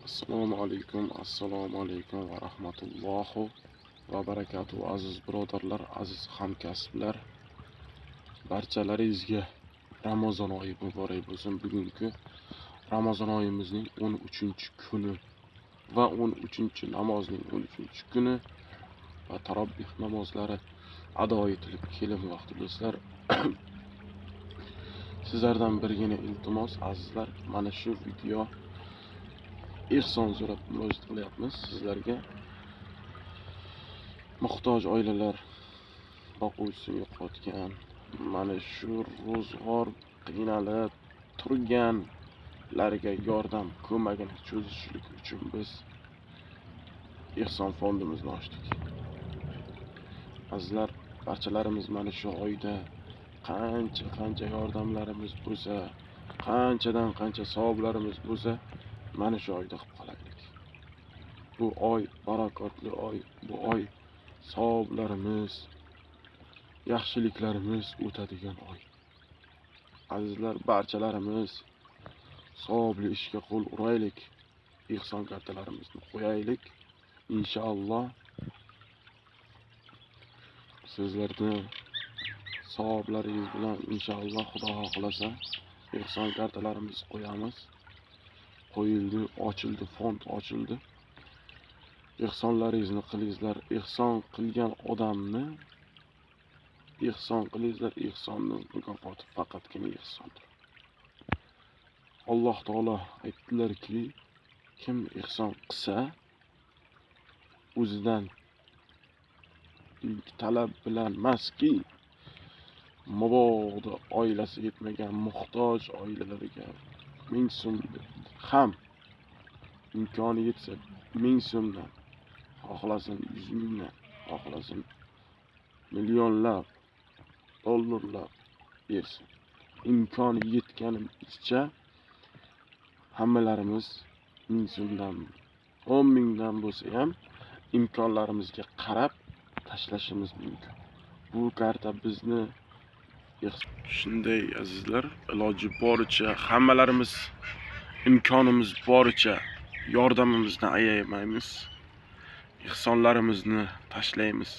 Assalomu alaykum va rahmatullohi va barakatuh. Aziz birodarlar, aziz hamkasblar, barchalaringizga Ramazon oyi muborak bo'lsin. Bugungi Ramazon oyimizning 13-kuni va 13-namozning 13-kuni va tarobbih namozlari ado etilib kelin vaqti do'stlar. Sizlardan birgina iltimos azizlar, mana shu video ehson so'rab murojaat qilyapmiz sizlarga. Muhtoj oilalar, boquvchisini yo'qotgan, mana shu ro'zg'or qiynalib turganlarga yordam ko'magini cho'zishlik uchun biz ehson fondimizni ochdik. Azizlar, barchalarimiz mana shu oyda qancha yordamlarimiz bo'lsa, qanchadan qancha savoblarimiz bo'lsa, mana shu oyda qilib qolaylik. Bu oy barakotli oy, bu oy savoblarimiz, yaxshiliklarimiz o'tadigan oy. Azizlar, barchalarimiz savobli ishga qo'l uraylik, ehson kartalarimizni qo'yaylik. Inshaalloh sizlarni savoblaringiz bilan inshaalloh Xudo xohlasa ehson kartalarimizni qo'yamiz. Qo'yildi, ochildi, fond ochildi. Ehsonlaringizni qilingizlar. Ehson qilgan odamni ehson qilingizlar. Ehsonning mukofoti faqatgina ehsondir. Alloh taolo aytdilarki, kim ehson qilsa, o'zidan talab bilan maski, mabodo oilasi yetmagan muhtoj oilalarga 1000 so'm ham imkoni yetsa 1000 so'mdan, xohlasin 100 mingdan, xohlasin millionlab dollarlab bersin. İmkoni yetganicha hammalarimiz 1000 so'mdan, 10 mingdan bo'lsa ham imkonlarimizga qarab tashlashimiz mumkin. Bu karta bizni shunday azizlar, iloji boricha hammalarimiz imkonimiz boricha yordamimizni ayaymaymiz. Ehsonlarimizni tashlaymiz.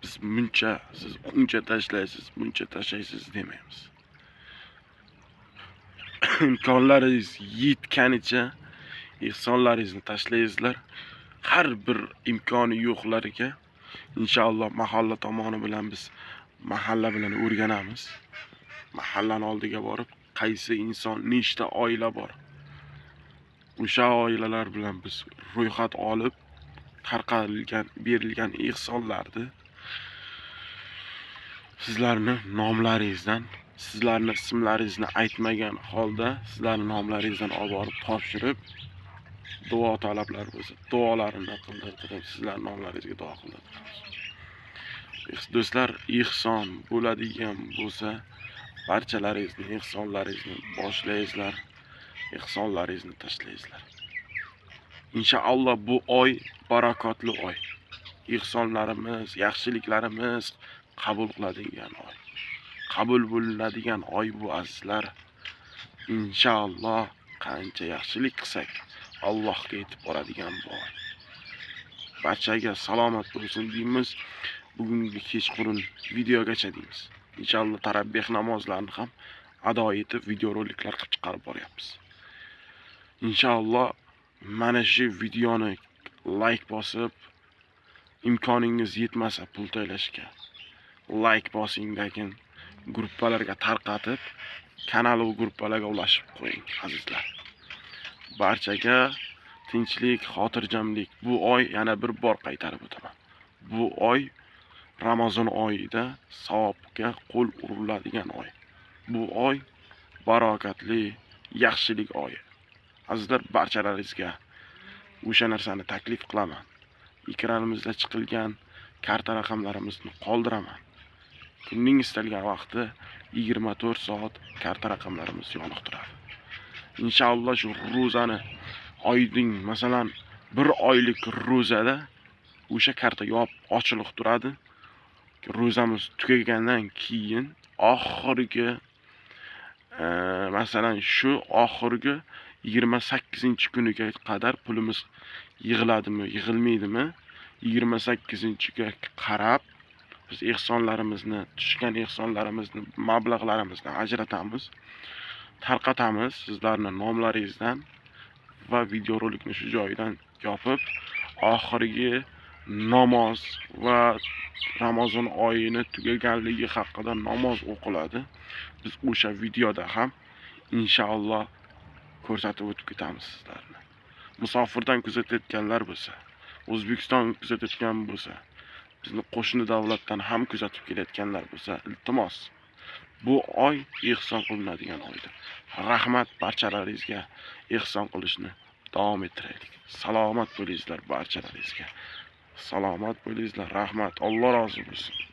Biz muncha, siz uncha tashlaysiz, muncha tashlaysiz demaymiz. İmkonlaringiz yetganicha ehsonlaringizni tashlaysizlar. Har bir imkoni yo'qlarga inshaalloh mahalla tomoni bilan biz mahalla bilan o'rganamiz. Mahallaning oldiga borib, qaysi inson, nechta oila bor, o'sha oilalar bilan biz ro'yxat olib, tarqalgan, berilgan ehsonlarni sizlarni nomlaringizdan, sizlarni ismlaringizni aytmagan holda sizlarning nomlaringizdan olib borib topshirib, duo talablar bo'lsa, duolarini qildirib, sizlarning nomlaringizga duo qildiramiz. Do'stlar, ehson bo'ladigan bo'lsa, barchalaringizni ehsonlaringizni boshlaysizlar, ehsonlaringizni tashlaysizlar. Inshaalloh bu oy barakotli oy. Ehsonlarimiz, yaxshiliklarimiz qabul qiladigan oy. Qabul bo'linadigan oy bu azizlar. Inshaalloh qancha yaxshilik qilsak, Allohga yetib boradigan bu oy. Barchaga salomat bo'lsin deymiz. Bugungi kechqurun videogacha deymiz. Inshaalloh tarabbih namozlarini ham ado etib videoroliklar qilib chiqarib boryapmiz. Inshaalloh mana shu videoni like bosib, imkoningiz yetmasa pul to'lashga like bosingdagin, gruppalarga tarqatib, kanal va gruppalarga ulashib qo'ying azizlar. Barchaga tinchlik, xotirjamlik. Bu oy yana bir bor qaytarib o'taman. Bu oy Ramazon oyida savobga qo'l uriladigan oy. Bu oy barakatli, yaxshilik oyi. Azizlar, barchalaringizga o'sha narsani taklif qilaman. Ekranimizda chiqilgan karta raqamlarimizni qoldiraman. Kunning istalgan vaqti 24 soat karta raqamlarimiz yoniq turadi. Inshaalloh shu ro'zani oyding, masalan, 1 oylik ro'zada o'sha karta ochiq turadi. Ro'zamiz tugagandan keyin oxirgi masalan shu oxirgi 28-kuniga qadar pulimiz yig'iladimi, yig'ilmaydimi? 28-ga qarab biz ehsonlarimizni, tushgan ehsonlarimizni, mablag'larimizni ajratamiz, tarqatamiz sizlarning nomlaringizdan va videorolikni shu joyidan yopib, oxirgi namoz va Ramazon oyini tugaganligi haqida namoz o'qiladi. Biz o'sha videoda ham inshaalloh ko'rsatib o'tib ketamiz sizlarni. Musofirdan kuzatayotganlar bo'lsa, O'zbekiston kuzatayotgan bo'lsa, bizni qo'shni davlatdan ham kuzatib kelayotganlar bo'lsa, iltimos bu oy ehson qilinadigan oydir. Rahmat barchalaringizga, ehson qilishni davom ettiraylik. Salomat bo'lingizlar barchalaringizga. Salomat bo'lingizlar. Rahmat. Alloh rozi bo'lsin.